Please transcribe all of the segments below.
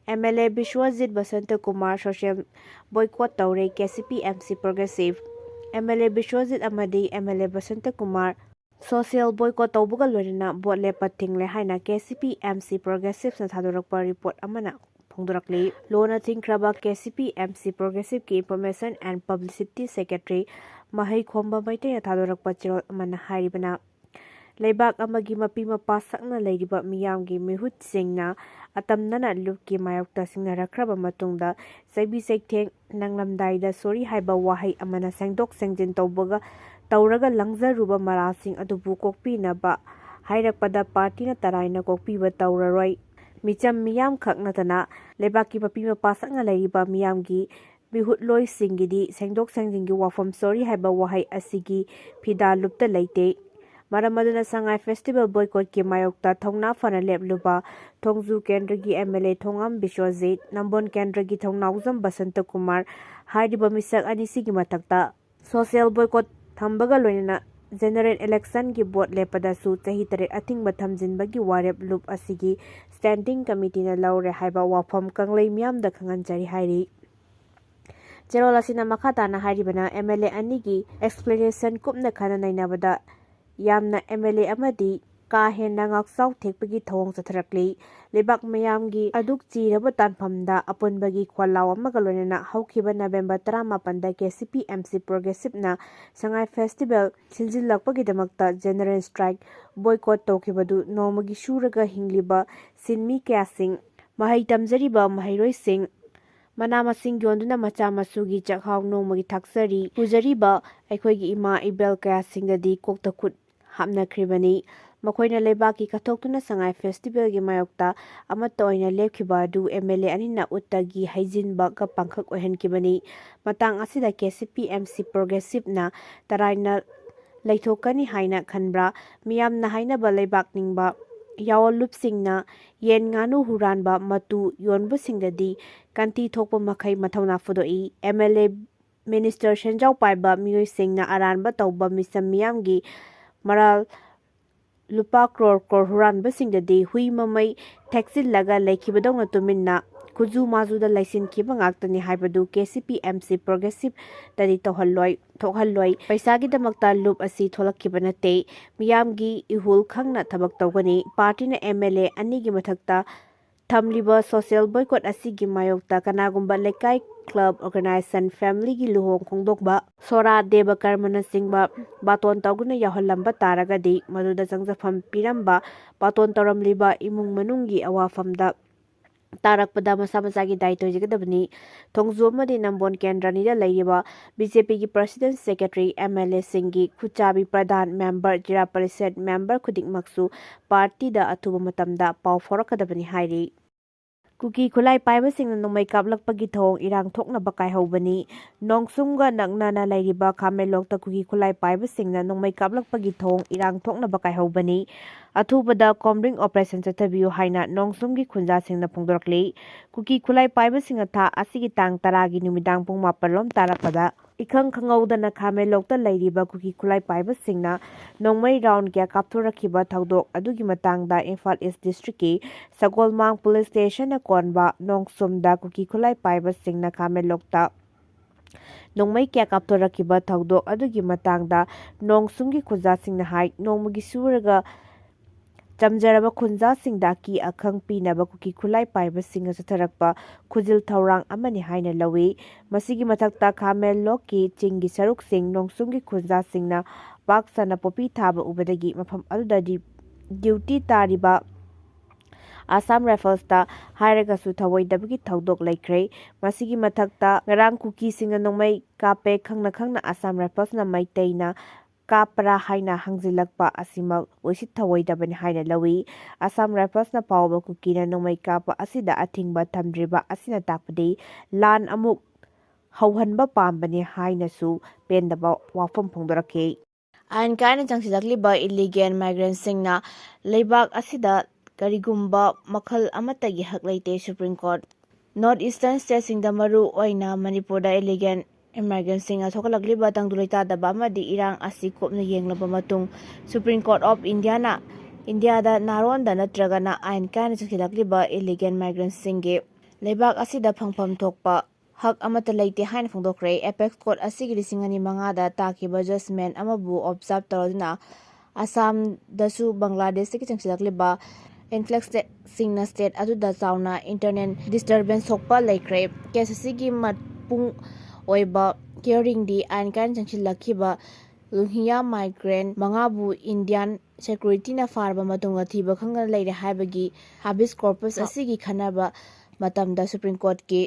MLA Bishwajit Basanta Kumar social boycott taure KCP MC Progressive MLA Bishwajit amadi MLA Basanta Kumar social boycott taubuga loina bot lepa tingle haina KCP MC Progressive na thadorakpa report amana phongdorakli lona thingkraba KCP MC Progressive ki Information and Publicity Secretary Mahai Khomba Maite thadorakpa chirol amana haribana Leibak amagi mapi mapa sakna leiriba miyamgi mihut singna atamnana lupki mayokta singnaраkraba matungda saibi saitheng nanglamdaida sori haiba wahai amana sengdok sengjin tawbaga tawraga langzaruba marasing adubu kokpinaba hairakpada party na taraina kokpiba tawraroi micham miyam khaknatana leibaki mapi mapa sakna leiriba miyamgi mihut loi singidi sengdok sengjingi wafam sori haiba wahai asigi phida lupta leite Maramaduna Sangai Festival boycott ki mayokta thongna fana lepluba Thongzu Kendragi MLA Thongam Bishwajit Nambon Kendragi Thongnauzam Basanta Kumar haidiba misak anisigi matakta social boycott thambaga loina general election ki board lepada su chahi tare athing bathamjin bagi warep loop asigi standing committee na laure haiba wafam kanglei miam da khangan jari hairi Cherola sina makata na haribana MLA anigi explanation kupna khana nainabada Yamna MLA amadi ka henna ngaksaw thekpagi thong satharakli lebak mayamgi aduk chiraba tanphamda apunbagi khwalaw amaga loinana haukiba November 18 da KCP MC Progressive na Sangai Festival sinjillakpagi damakta general strike boycott tokibadu nomagi shuraga hingliba sinmi kyasing mahai tamjariba mahairoi sing Manamasing yonduna macha masugi chakhaw nomagi thaksari pujariba aikhoigi ima ibel kaya singadi koktakut hapnakribani makoina lebaki kathoktuna Sangai Festival gi mayokta amatta oina lepkhiba du MLA anina uttagi haijinba ka pangkhak ohenkibani matang asida KCP MC Progressive na taraina leithokani haina khanbra miyamna hainaba lebak ningba Yaoruba yen nganu huranba matu yonbu singdadi kanti thokpa makhai mathawna fudoi MLA Minister Shenjau paiba miyoi singna aranba tawba misam miyamgi maral lupa crore huranba singdadi hui mamai taxil laga laikhibadawna tuminna kuju majuda laisin kiba ngaktani haibadu KCP MC Progressive tadi thokhalloi paisagi damakta loop asi tholakkiba nate miyamgi ihul khangna thabak tawgani party na MLA anigi mathakta thamliba social boycott asigi mayokta kanagumba lekai club organization family gi luhong khongdokba sora deba karmana singba baton tawguna yahallamba taragadi maduda jangjafam piramba baton taramliba imung manunggi awafamda tarakpada masa masagi daito jigadabni thongzu amadi nambon kendrani da laiba BJP gi president secretary MLA singi khuchabi pradhan member jira parishad member khudik maksu party da athuba matamda paw forakadabni hairi Kuki khulai paiba singna nomai kaplakpagi thong irang thoknaba kaihobani nongsumga naknana lairiba khamelokta kuki khulai paiba singna nomai kaplakpagi thong irang thoknaba kaihobani athubada combring operation chathabiu haina nongsumgi khunja singna phongdorakli kuki khulai paiba singa tha asigi tang 10 gi numidang pung 8 lom tarakpada ikhang khangaudana khamelokta lairiba kuki khulai paiba singna nongmai round kya kapthorakhiba thaudok adugi matangda Imphal East District ki Sagolmang Police Station na konba nongsumda kuki khulai paiba singna khamelokta nongmai kya kapthorakhiba thaudok adugi matangda nongsumgi khunja singna hai nongmagi suraga Chamjaraba khunja singda ki akhang pinaba kuki khulai paiba singa satharakpa khujil thawrang amani haina lawi masigi mathakta khamel lokki chingi saruk sing nongsumgi khunja singna paksana popi thaba ubadagi mafam aduda duty tariba Assam Rifles ta hairaga su thawoidabagi thaudok laikre masigi mathakta ngarang kuki singa nongmai kape khangna Assam Rifles na maiteina Kapra haina hangjilakpa asima oisit thawoidabani haina lawi Assam Rifles na pawba kukina nomai kapa asida athingba thamdriba asina takpadi lan amuk hauhanba pambani haina su pendaba wafam phongdorakhe ain kaina changsidakliba illegal migrants singna leibak asida karigumba makhal amatagi hakleite Supreme Court North Eastern States singda maru oina Manipur da illegal Emergency nga thokalakliba tangdulita daba amadi irang asi kopna yenglaba matung Supreme Court of India da naronda natragana ain kana chakilakliba illegal migrants singe ꯂꯩꯕꯥꯛ ꯑꯁꯤꯗ ꯐꯪꯐꯝ ꯊꯣꯛꯄ ꯍꯛ ꯑꯃꯠꯇ ꯂꯩꯇꯦ ꯍꯥꯏꯅ ꯐꯣꯡꯗꯣꯛꯈ꯭ꯔꯦ꯫ Apex court ꯑꯁꯤꯒꯤ 2005ꯗ ꯇꯥꯈꯤꯕ ꯖꯖꯃꯦꯟꯠ ꯑꯃꯕꯨ ꯑꯣꯕꯖꯥꯔꯚ ꯇꯧꯗꯨꯅ ꯑꯁꯥꯝꯗꯁꯨ ꯕꯪꯒ꯭ꯂꯥꯗꯦꯁꯇꯒꯤ ꯆꯪꯁꯤꯜꯂꯛꯂꯤꯕ ꯏꯟꯐ꯭ꯂꯛꯁꯁꯤꯡꯅ ꯁ꯭ꯇꯦꯠ ꯑꯗꯨꯗ ꯆꯥꯎꯅ ꯏꯟꯇꯔꯅꯦꯜ ꯗꯤꯁꯇꯔꯕꯦꯟꯁ ꯊꯣꯛꯄ ꯂꯩꯈ꯭ꯔꯦ꯫ ꯀꯦꯁ ꯑꯁꯤꯒꯤ ꯃꯄꯨꯡ ꯑꯣꯏꯕ ꯍꯤꯌꯔꯤꯡꯗꯤ ꯑꯥꯏꯟ ꯀꯥꯏꯅ ꯆꯪꯁꯤꯜꯂꯛꯈꯤꯕ ꯔꯣꯍꯤꯡꯒ꯭ꯌꯥ ꯃꯥꯏꯒ꯭ꯔꯦꯟꯠ 5ꯕꯨ ꯏꯟꯗꯤꯌꯥꯟ ꯁꯦꯀ꯭ꯌꯨꯔꯤꯇꯤꯅ ꯐꯥꯔꯕ ꯃꯇꯨꯡꯗ ꯊꯤꯕ ꯈꯪꯗꯅ ꯂꯩꯔꯦ ꯍꯥꯏꯕꯒꯤ ꯍꯥꯕꯤꯁ ꯀꯣꯔꯄꯁ ꯑꯁꯤꯒꯤ ꯈꯟꯅꯕ ꯃꯇꯝꯗ ꯁꯨꯄ꯭ꯔꯤꯝ ꯀꯣꯔꯠꯀꯤ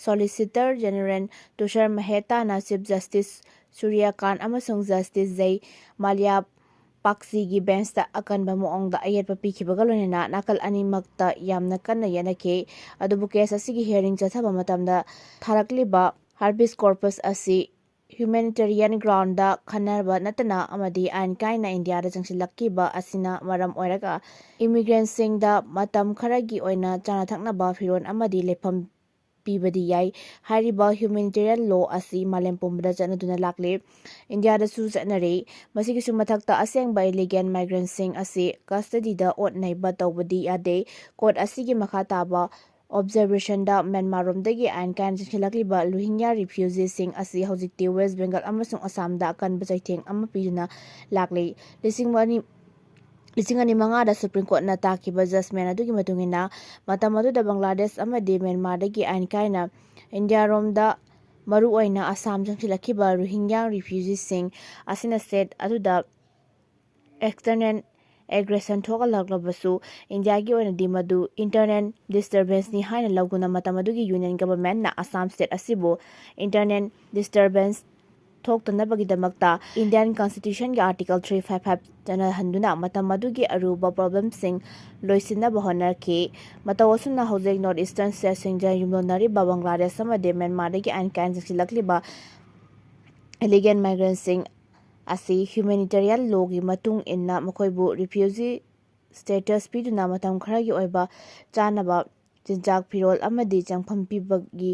ꯁꯣꯂꯤꯁꯤꯇꯔ ꯖꯦꯅꯔꯦꯜ ꯇꯨꯁꯥꯔ ꯃꯦꯍꯇꯥꯅ ꯆꯤꯐ ꯖꯁꯇꯤꯁ ꯁꯨꯔ꯭ꯌꯀꯥꯟꯠ ꯑꯃꯁꯨꯡ ꯖꯁꯇꯤꯁ ꯖꯩ ꯃꯥꯜꯌꯥ ꯄꯥꯛꯁꯤꯒꯤ ꯕꯦꯟꯆꯇ ꯑꯀꯟꯕ ꯃꯑꯣꯡꯗ ꯑꯌꯦꯠꯄ ꯄꯤꯈꯤꯕꯒ ꯂꯣꯏꯅꯅ ꯅꯥꯀꯜ ꯑꯅꯤꯃꯛꯇ ꯌꯥꯝꯅ ꯀꯟꯅ ꯌꯦꯠꯅꯈꯤ꯫ ꯑꯗꯨꯕꯨ ꯀꯦꯁ ꯑꯁꯤꯒꯤ ꯍꯤꯌꯔꯤꯡ ꯆꯠꯊꯕ ꯃꯇꯝꯗ ꯊꯥꯔꯛꯂꯤꯕ ꯍꯥꯕꯤꯁ ꯀꯣꯔꯄꯁ ꯑꯁꯤ ꯍ꯭ꯌꯨꯃꯦꯅꯤꯇꯔꯤꯌꯟ ꯒ꯭ꯔꯥꯎꯟꯗ ꯈꯟꯅꯕ ꯅꯠꯇꯅ ꯑꯃꯗꯤ ꯑꯥꯏꯟ ꯀꯥꯏꯅ ꯏꯟꯗꯤꯌꯥꯗ ꯆꯪꯁꯤꯜꯂꯛꯈꯤꯕ ꯑꯁꯤꯅ ꯃꯔꯝ ꯑꯣꯏꯔꯒ ꯏꯃꯤꯒ꯭ꯔꯦꯟꯠꯁꯤꯡꯗ ꯃꯇꯝ ꯈꯔꯒꯤ ꯑꯣꯏꯅ ꯆꯥꯅ ꯊꯛꯅꯕ, ꯐꯤꯔꯣꯜ ꯑꯃꯗꯤ ꯂꯩꯐꯝ ꯄꯤꯕꯗꯤ ꯌꯥꯏ꯫ ꯍꯥꯏꯔꯤꯕ ꯍ꯭ꯌꯨꯃꯦꯅꯤꯇꯔꯤꯌꯟ ꯂꯣ ꯑꯁꯤ ꯃꯥꯂꯦꯝ ꯄꯨꯝꯕꯗ ꯆꯠꯅꯗꯨꯅ ꯂꯥꯛꯂꯤ, ꯏꯟꯗꯤꯌꯥꯗꯁꯨ ꯆꯠꯅꯔꯤ꯫ ꯃꯁꯤꯒꯤꯁꯨ ꯃꯊꯛꯇ ꯑꯁꯦꯡꯕ ꯏꯂꯤꯒꯦꯜ ꯃꯥꯏꯒ꯭ꯔꯦꯟꯠꯁꯤꯡ ꯑꯁꯤ ꯀꯁꯇꯗꯤꯗ ꯑꯣꯠ-ꯅꯩꯕ ꯇꯧꯕꯗꯤ ꯌꯥꯗꯦ꯫ ꯀꯣꯔꯠ ꯑꯁꯤꯒꯤ ꯃꯈꯥ ꯇꯥꯕ ꯑꯣꯕꯖꯔꯕꯦꯁꯟꯗ ꯃ꯭ꯌꯥꯟꯃꯥꯔꯔꯣꯝꯗꯒꯤ ꯑꯥꯏꯟ ꯀꯥꯏꯅ ꯆꯪꯁꯤꯜꯂꯛꯂꯤꯕ ꯔꯣꯍꯤꯡꯒ꯭ꯌꯥ ꯔꯤꯐ꯭ꯌꯨꯖꯤꯁꯤꯡ ꯑꯁꯤ ꯍꯧꯖꯤꯛꯇꯤ ꯋꯦꯁꯠ ꯕꯦꯡꯒꯜ ꯑꯃꯁꯨꯡ ꯑꯁꯥꯝꯗ ꯑꯀꯟꯕ ꯆꯩꯊꯦꯡ ꯑꯃ ꯄꯤꯗꯨꯅ ꯂꯥꯛꯂꯤ꯫ 2005ꯗ ꯁꯨꯄ꯭ꯔꯤꯝ ꯀꯣꯔꯠꯅ ꯇꯥꯈꯤꯕ ꯖꯖꯃꯦꯟꯠ ꯑꯗꯨꯒꯤ ꯃꯇꯨꯡꯏꯟꯅ ꯃꯇꯝ ꯑꯗꯨꯗ ꯕꯪꯒ꯭ꯂꯥꯗꯦꯁ ꯑꯃꯗꯤ ꯃ꯭ꯌꯥꯟꯃꯥꯔꯗꯒꯤ ꯑꯥꯏꯟ ꯀꯥꯏꯅ ꯏꯟꯗꯤꯌꯥꯔꯣꯝꯗ ꯃꯔꯨꯑꯣꯏꯅ ꯑꯁꯥꯝ ꯆꯪꯁꯤꯜꯂꯛꯈꯤꯕ ꯔꯣꯍꯤꯡꯒ꯭ꯌꯥ ꯔꯤꯐ꯭ꯌꯨꯖꯤꯁꯤꯡ ꯑꯁꯤꯅ ꯁ꯭ꯇꯦꯠ ꯑꯗꯨꯗ ꯑꯦꯛꯁꯇꯔꯅꯦꯜ ꯑꯦꯒ꯭ꯔꯦꯁꯟ ꯊꯣꯛꯍꯜꯂꯛꯂꯕꯁꯨ ꯏꯟꯗꯤꯌꯥꯒꯤ ꯑꯣꯏꯅꯗꯤ ꯃꯗꯨ ꯏꯟꯇꯔꯅꯦꯜ ꯗꯤꯁꯇꯔꯕꯦꯟꯁꯅꯤ ꯍꯥꯏꯅ ꯂꯧꯗꯨꯅ ꯃꯇꯝ ꯑꯗꯨꯒꯤ ꯌꯨꯅꯤꯌꯟ ꯒꯚꯔꯟꯃꯦꯟꯠꯅ ꯑꯁꯥꯝ ꯁ꯭ꯇꯦꯠ ꯑꯁꯤꯕꯨ ꯏꯟꯇꯔꯅꯦꯜ ꯗꯤꯁꯇꯔꯕꯦꯟꯁ ꯊꯣꯛꯇꯅꯕꯒꯤꯗꯃꯛꯇ ꯏꯟꯗꯤꯌꯥꯟ ꯀꯟꯁꯇꯤꯇ꯭ꯌꯨꯁꯟꯒꯤ ꯑꯥꯔꯇꯤꯀꯜ 355 ꯆꯠꯅꯍꯟꯗꯨꯅ ꯃꯇꯝ ꯑꯗꯨꯒꯤ ꯑꯔꯨꯕ ꯄ꯭ꯔꯣꯕ꯭ꯂꯦꯝꯁꯤꯡ ꯂꯣꯏꯁꯤꯟꯅꯕ ꯍꯣꯠꯅꯈꯤ꯫ ꯃꯇꯧ ꯑꯁꯨꯝꯅ ꯍꯧꯖꯤꯛ ꯅꯣꯔꯊ ꯏꯁꯇꯔꯟ ꯁ꯭ꯇꯦꯠꯁꯤꯡꯗ ꯌꯨꯝꯂꯣꯟꯅꯔꯤꯕ ꯕꯪꯒ꯭ꯂꯥꯗꯦꯁ ꯑꯃꯗꯤ ꯃ꯭ꯌꯥꯟꯃꯥꯔꯗꯒꯤ ꯑꯥꯏꯟ ꯀꯥꯏꯅ ꯆꯪꯁꯤꯜꯂꯛꯂꯤꯕ ꯏꯂꯤꯒꯦꯜ ꯃꯥꯏꯒ꯭ꯔꯦꯟꯠꯁꯤꯡ ꯑꯁꯤ ꯍ꯭ꯌꯨꯃꯦꯅꯤꯇꯔꯤꯌꯟ ꯂꯣꯒꯤ ꯃꯇꯨꯡ ꯏꯟꯅ ꯃꯈꯣꯏꯕꯨ ꯔꯤꯐ꯭ꯌꯨꯖꯤ ꯁ꯭ꯇꯦꯇꯁ ꯄꯤꯗꯨꯅ ꯃꯇꯝ ꯈꯔꯒꯤ ꯑꯣꯏꯕ ꯆꯥꯅꯕ, ꯆꯤꯟꯖꯥꯛ, ꯐꯤꯔꯣꯜ ꯑꯃꯗꯤ ꯆꯪꯐꯝ ꯄꯤꯕꯒꯤ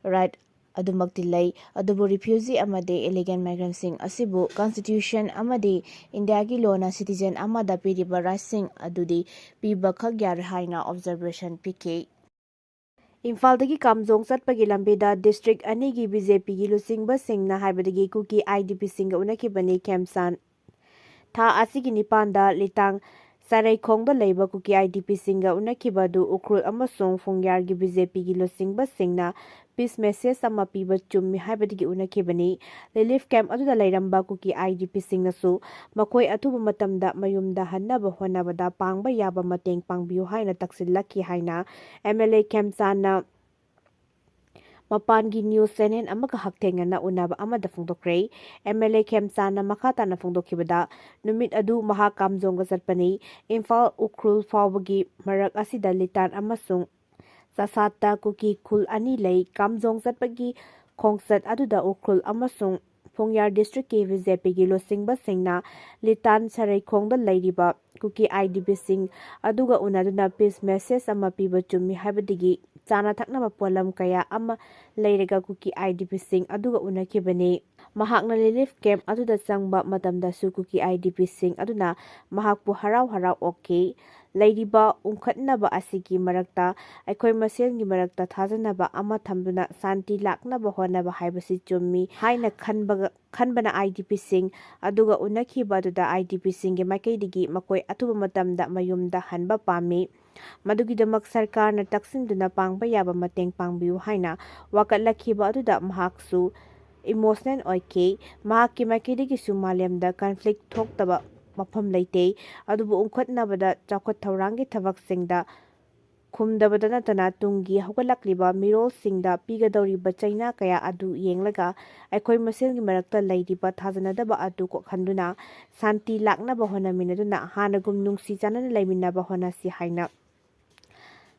ꯔꯥꯏꯠ ꯑꯗꯨꯃꯛꯇꯤ ꯂꯩ꯫ ꯑꯗꯨꯕꯨ ꯔꯤꯐ꯭ꯌꯨꯖꯤ ꯑꯃꯗꯤ ꯏꯂꯤꯒꯦꯜ ꯃꯥꯏꯒ꯭ꯔꯦꯟꯠꯁꯤꯡ ꯑꯁꯤꯕꯨ ꯀꯟꯁꯇꯤꯇ꯭ꯌꯨꯁꯟ ꯑꯃꯗꯤ ꯏꯟꯗꯤꯌꯥꯒꯤ ꯂꯣꯅ ꯁꯤꯇꯤꯖꯦꯟ ꯑꯃꯗ ꯄꯤꯔꯤꯕ ꯔꯥꯏꯠꯁꯤꯡ ꯑꯗꯨꯗꯤ ꯄꯤꯕ ꯈꯛ ꯌꯥꯔꯣꯏ ꯍꯥꯏꯅ ꯑꯣꯕꯖꯔꯕꯦꯁꯟ ꯄꯤꯈꯤ꯫ ꯏꯝꯐꯥꯜꯗꯒꯤ ꯀꯥꯝꯖꯣꯡ ꯆꯠꯄꯒꯤ ꯂꯝꯕꯤꯗ ꯗꯤꯁꯇ꯭ꯔꯤꯛ ꯑꯅꯤꯒꯤ ꯕꯤꯖꯦꯄꯤꯒꯤ ꯂꯨꯆꯤꯡꯕꯁꯤꯡꯅ ꯍꯥꯏꯕꯗꯒꯤ ꯀꯨꯀꯤ ꯑꯥꯏꯗꯤꯄꯤꯁꯤꯡꯒ ꯎꯅꯈꯤꯕꯅꯤ꯫ ꯈꯦꯝꯆꯥꯟ ꯊꯥ ꯑꯁꯤꯒꯤ 9ꯗ ꯂꯤꯇꯥꯡ ꯆꯔꯩꯈꯣꯡꯗ ꯂꯩꯕ ꯀꯨꯀꯤ ꯑꯥꯏꯗꯤꯄꯤꯁꯤꯡꯒ ꯎꯅꯈꯤꯕ ꯑꯗꯨ ꯎꯈ꯭ꯔꯨꯜ ꯑꯃꯁꯨꯡ ꯐꯨꯡꯌꯥꯔꯒꯤ ꯕꯤꯖꯦꯄꯤꯒꯤ ꯂꯨꯆꯤꯡꯕꯁꯤꯡꯅ ꯄꯤꯁ ꯃꯦꯁꯦꯖ ꯑꯃ ꯄꯤꯕ ꯆꯨꯝꯃꯤ ꯍꯥꯏꯕꯗꯒꯤ ꯎꯅꯈꯤꯕꯅꯤ꯫ ꯔꯤꯂꯤꯐ ꯀꯦꯝꯞ ꯑꯗꯨꯗ ꯂꯩꯔꯝꯕ ꯀꯨꯀꯤ ꯑꯥꯏꯗꯤꯄꯤꯁꯤꯡꯅꯁꯨ ꯃꯈꯣꯏ ꯑꯊꯨꯕ ꯃꯇꯝꯗ ꯃꯌꯨꯝꯗ ꯍꯟꯅꯕ ꯍꯣꯠꯅꯕꯗ ꯄꯥꯡꯕ ꯌꯥꯕ ꯃꯇꯦꯡ ꯄꯥꯡꯕꯤꯌꯨ ꯍꯥꯏꯅ ꯇꯛꯁꯤꯜꯂꯛꯈꯤ ꯍꯥꯏꯅ ꯑꯦꯝ.ꯑꯦꯜ.ꯑꯦ. ꯈꯦꯝꯆꯥꯟꯅ ꯃꯄꯥꯟꯒꯤ ꯅ꯭ꯌꯨꯁ ꯆꯦꯅꯦꯜ ꯑꯃꯒ ꯍꯛꯊꯦꯡꯅꯅ ꯎꯅꯕ ꯑꯃꯗ ꯐꯣꯡꯗꯣꯛꯈ꯭ꯔꯦ꯫ ꯑꯦꯝ.ꯑꯦꯜ.ꯑꯦ. ꯈꯦꯝꯆꯥꯟꯅ ꯃꯈꯥ ꯇꯥꯅ ꯐꯣꯡꯗꯣꯛꯈꯤꯕꯗ ꯅꯨꯃꯤꯠ ꯑꯗꯨ ꯃꯍꯥꯛ ꯀꯥꯝꯖꯣꯡꯒ ꯆꯠꯄꯅꯤ꯫ ꯏꯝꯐꯥꯜ ꯎꯈ꯭ꯔꯨꯜ ꯐꯥꯎꯕꯒꯤ ꯃꯔꯛ ꯑꯁꯤꯗ ꯂꯤꯇꯥꯟ ꯑꯃꯁꯨꯡ ꯆꯥꯁꯥꯠꯇ ꯀꯨꯀꯤ ꯈꯨꯜ ꯑꯅꯤ ꯂꯩ꯫ ꯀꯥꯝꯖꯣꯡ ꯆꯠꯄꯒꯤ ꯈꯣꯡꯆꯠ ꯑꯗꯨꯗ ꯎꯈ꯭ꯔꯨꯜ ꯑꯃꯁꯨꯡ ꯐꯨꯡꯌꯥꯔ ꯗꯤꯁꯇ꯭ꯔꯤꯛꯀꯤ ꯕꯤꯖꯦꯄꯤꯒꯤ ꯂꯨꯆꯤꯡꯕꯁꯤꯡꯅ ꯂꯤꯇꯥꯟ ꯁꯔꯩꯈꯣꯡꯗ ꯂꯩꯔꯤꯕ ꯀꯨꯀꯤ ꯑꯥꯏꯗꯤꯄꯤꯁꯤꯡ ꯑꯗꯨꯒ ꯎꯅꯗꯨꯅ ꯄꯤꯁ ꯃꯦꯁꯦꯖ ꯑꯃ ꯄꯤꯕ ꯆꯨꯝꯃꯤ ꯍꯥꯏꯕꯗꯒꯤ ꯆꯥꯅ ꯊꯛꯅꯕ ꯄꯣꯠꯂꯝ ꯀꯌꯥ ꯑꯃ ꯂꯩꯔꯒ ꯀꯨꯀꯤ ꯑꯥꯏꯗꯤꯄꯤꯁꯤꯡ ꯑꯗꯨꯒ ꯎꯅꯈꯤꯕꯅꯤ꯫ ꯃꯍꯥꯛꯅ ꯔꯤꯂꯤꯐ ꯀꯦꯝꯞ ꯑꯗꯨꯗ ꯆꯪꯕ ꯃꯇꯝꯗꯁꯨ ꯀꯨꯀꯤ ꯑꯥꯏꯗꯤꯄꯤꯁꯤꯡ ꯑꯗꯨꯅ ꯃꯍꯥꯛꯄꯨ ꯍꯔꯥꯎ ꯍꯔꯥꯎ ꯑꯣꯛꯈꯤ꯫ ꯂꯩꯔꯤꯕ ꯎꯪꯈꯠꯅꯕ ꯑꯁꯤꯒꯤ ꯃꯔꯛꯇ ꯑꯩꯈꯣꯏ ꯃꯁꯦꯜꯒꯤ ꯃꯔꯛꯇ ꯊꯥꯖꯅꯕ ꯑꯃ ꯊꯝꯗꯨꯅ ꯁꯥꯟꯇꯤ ꯂꯥꯛꯅꯕ ꯍꯣꯠꯅꯕ ꯍꯥꯏꯕꯁꯤ ꯆꯨꯝꯃꯤ ꯍꯥꯏꯅ ꯈꯟꯕꯅ ꯑꯥꯏꯗꯤꯄꯤꯁꯤꯡ ꯑꯗꯨꯒ ꯎꯅꯈꯤꯕ ꯑꯗꯨꯗ ꯑꯥꯏꯗꯤꯄꯤꯁꯤꯡꯒꯤ ꯃꯥꯏꯀꯩꯗꯒꯤ ꯃꯈꯣꯏ ꯑꯊꯨꯕ ꯃꯇꯝꯗ ꯃꯌꯨꯝꯗ ꯍꯟꯕ ꯄꯥꯝꯃꯤ꯫ ꯃꯗꯨꯒꯤꯗꯃꯛ ꯁꯔꯀꯥꯔꯅ ꯇꯛꯁꯤꯟꯗꯨꯅ ꯄꯥꯡꯕ ꯌꯥꯕ ꯃꯇꯦꯡ ꯄꯥꯡꯕꯤꯌꯨ ꯍꯥꯏꯅ ꯋꯥꯀꯠꯂꯛꯈꯤꯕ ꯑꯗꯨꯗ ꯃꯍꯥꯛꯁꯨ ꯏꯃꯣꯁꯅꯦꯜ ꯑꯣꯏꯈꯤ꯫ ꯃꯍꯥꯛꯀꯤ ꯃꯥꯏꯀꯩꯗꯒꯤꯁꯨ ꯃꯥꯂꯦꯝꯗ ꯀꯟꯐ꯭ꯂꯤꯛ ꯊꯣꯛꯇꯕ ꯃꯐꯝ ꯂꯩꯇꯦ, ꯑꯗꯨꯕꯨ ꯎꯪꯈꯠꯅꯕꯗ ꯆꯥꯎꯈꯠ ꯊꯧꯔꯥꯡꯒꯤ ꯊꯕꯛꯁꯤꯡꯗ ꯈꯨꯝꯗꯕꯇ ꯅꯠꯇꯅ ꯇꯨꯡꯒꯤ ꯍꯧꯒꯠꯂꯛꯂꯤꯕ ꯃꯤꯔꯣꯜꯁꯤꯡꯗ ꯄꯤꯒꯗꯧꯔꯤꯕ ꯆꯩꯅꯥ ꯀꯌా ꯑꯗꯨ ꯌꯦꯡꯂꯒ ꯑꯩꯈꯣꯏ ꯃꯁꯦꯜꯒꯤ ꯃꯔꯛꯇ ꯂꯩꯔꯤꯕ ꯊꯥꯖꯅꯗꯕ ꯑꯗꯨ ꯀꯣꯛꯍꯟꯗꯨꯅ ꯁꯥꯟꯇꯤ ꯂꯥꯛꯅꯕ ꯍꯣꯠꯅꯃꯤꯟꯅꯗꯨꯅ ꯍꯥꯟꯅꯒꯨꯝ ꯅꯨꯡꯁꯤ ꯆꯥꯟꯅꯅ ꯂꯩꯃꯤꯟꯅꯕ ꯍꯣꯠꯅꯁꯤ ꯍꯥꯏꯅ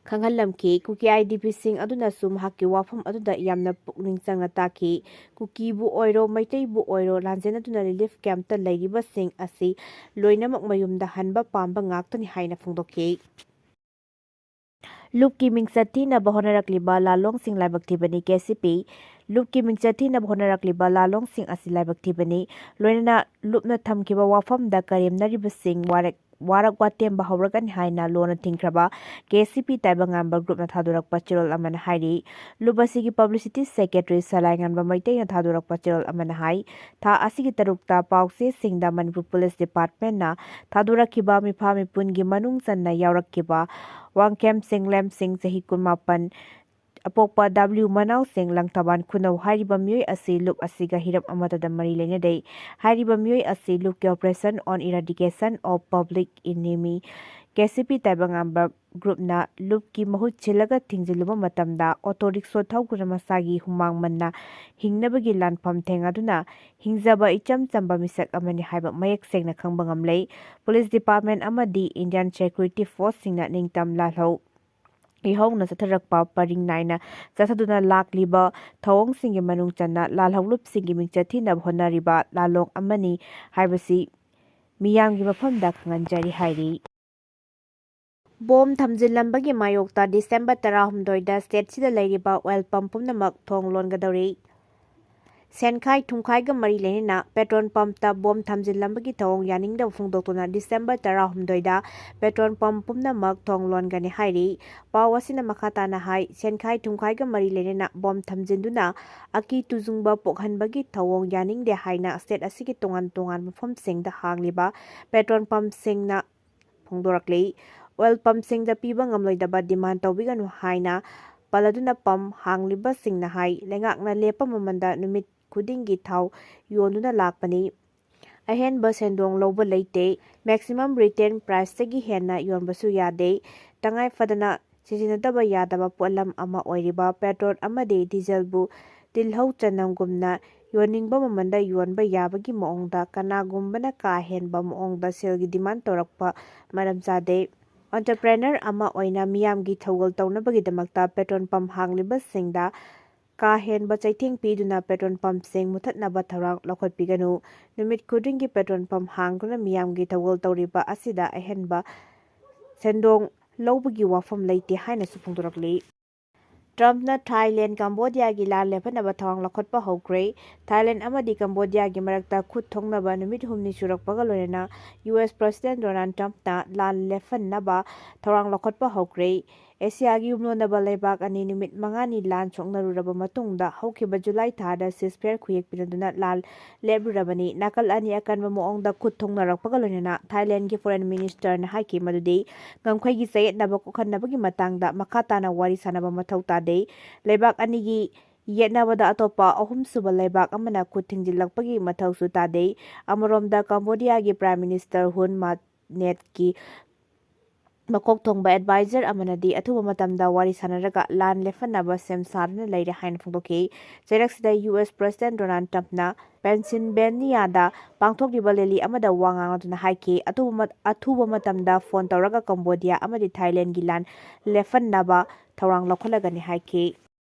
ꯈꯪꯍꯜꯂꯝꯈꯤ꯫ ꯀꯨꯀꯤ ꯑꯥꯏꯗꯤꯄꯤꯁꯤꯡ ꯑꯗꯨꯅꯁꯨ ꯃꯍꯥꯛꯀꯤ ꯋꯥꯐꯝ ꯑꯗꯨꯗ ꯌꯥꯝꯅ ꯄꯨꯛꯅꯤꯡ ꯆꯪꯅ ꯇꯥꯈꯤ꯫ ꯀꯨꯀꯤꯕꯨ ꯑꯣꯏꯔꯣ ꯃꯩꯇꯩꯕꯨ ꯑꯣꯏꯔꯣ ꯂꯥꯟꯖꯦꯟꯅꯗꯨꯅ ꯔꯤꯂꯤꯐ ꯀꯦꯝꯞꯇ ꯂꯩꯔꯤꯕꯁꯤꯡ ꯑꯁꯤ ꯂꯣꯏꯅꯃꯛ ꯃꯌꯨꯝꯗ ꯍꯟꯕ ꯄꯥꯝꯕ ꯉꯥꯛꯇꯅꯤ ꯍꯥꯏꯅ ꯐꯣꯡꯗꯣꯛꯈꯤ꯫ ꯂꯨꯞꯀꯤ ꯃꯤꯡꯆꯠ ꯊꯤꯅꯕ ꯍꯣꯠꯅꯔꯛꯂꯤꯕ ꯂꯥꯂꯣꯡꯁꯤꯡ ꯂꯥꯏꯕꯛ ꯊꯤꯕꯅꯤ꯫ ꯀꯦ.ꯁꯤ.ꯄꯤ. ꯂꯨꯞꯀꯤ ꯃꯤꯡꯆꯠ ꯊꯤꯅꯕ ꯍꯣꯠꯅꯔꯛꯂꯤꯕ ꯂꯥꯂꯣꯡꯁꯤꯡ ꯑꯁꯤ ꯂꯥꯏꯕꯛ ꯊꯤꯕꯅꯤ꯫ ꯂꯣꯏꯅꯅ ꯂꯨꯞꯅ ꯊꯝꯈꯤꯕ ꯋꯥꯐꯝꯗ ꯀꯔꯦꯝꯅꯔꯤꯕꯁꯤꯡ, warak watemba hawragan haina lona tingkraba KCP Taibangamba group na thadurakpa chirol amana hairi lubasigi publicity secretary Salainganba Maitei na thadurakpa chirol amana hai tha asigi tarukta pause singda Manipur Police Department na thadurakhiba mipha mipungi manung sanna yaurakkiba Wangkem Singlem Sing Chahi 18 apokpa W Manau Sing Langtaban Khunau hariba mioi asi lup asiga hiram amatada mari lenadei hariba mioi asi lup ki operation on eradication of public enemy KCP Taibangamba group na lup ki mahut chilaga thingjiluba matamda auto rickshaw thauguna masagi humang manna hingnabagi lanpham thengaduna hingjaba icham chamba misak amani haiba mayak sengna khangba ngamlei police department amadi Indian security force singna ningtam lalhau ihong na satharakpa paring naina chathaduna lakliba thawong singi manung channa lalhawlup singi mingchathi na bhonariba lalong amani haibasi miyamgi mafamda khanganjari hairi bom thamjilambagi mayokta December 16 da state sida leiriba oil pump pumnamak thong longadori Sangai thungkhaiga mari lenina petrol pump ta bom thamjilambagi thawong yaningda phungdoktuna December 16 da petrol pump pumnamak thong longani hairi pawasina makhatana hai Sangai thungkhaiga mari lenina bom thamjinduna aki tujungba pokhanbagi thawong yaningde haina state asigi tongan mafam singda hangliba petrol pump singna phungdoraklei oil pump singda piba ngamloidaba demand tawbiganu haina paladuna pump hangliba singna hai lengakna lepa mamanda numit khudingi thau yonuna lakpani ahenba sendong loba leite maximum retail price tagi henna yonbasu yade tangai fadana sijinadaba yadaba polam ama oiriba petrol amade diesel bu tilhau chanamgumna yoningba mamanda yonba yabagi moongda kanagumbana ka henba moongda selgi demand torakpa maram jade entrepreneur ama oina miyamgi thawgal tawnabagi-damakta petrol pump hangliba singda ka henba chaithing piduna petrol pump sing muthatnaba tharang lakhotpiganu numit khudingi petrol pump hanguna miyamgi thawgal tawriba asida ahenba sendong lobagi wafam leite haina supungdorakli Trumpna Thailand Cambodia gi lan lepanaba thawang lakhotpa hokre Thailand amadi Cambodia gi marakta khut thongnaba numit humni surakpaga loina US President Donald Trump na lan lefanaba thawang lakhotpa hokre Asia gi umlonaba lebak ani numit mangani lan choknaruraba matungda hokhiba July thada ceasefire khuyek pinaduna lan lebrurabani nakal ani akanba moongda khut thongnarakpaga loina Thailand gi foreign minister na haiki madudi ngamkhai gi sayetnaba kokhanabagi matangda makhatana wari sanaba mathau tade lebak anigi yetnabada atopa ahum suba lebak amana khut thingjilakpagi mathausu tade amoromda Cambodia gi prime minister Hun Manet ki makok thongba advisor amanadi athuba matamda wari sanaraga lan lefanaba sem sarna leire hain phungdoki cheraksida US President Donald Trump na Pennsylvania da pangthokliba leli amada wangangatuna haiki athuba matamda phone tawraga Cambodia amadi Thailand gi lan lefanaba thawrang lokholagani haiki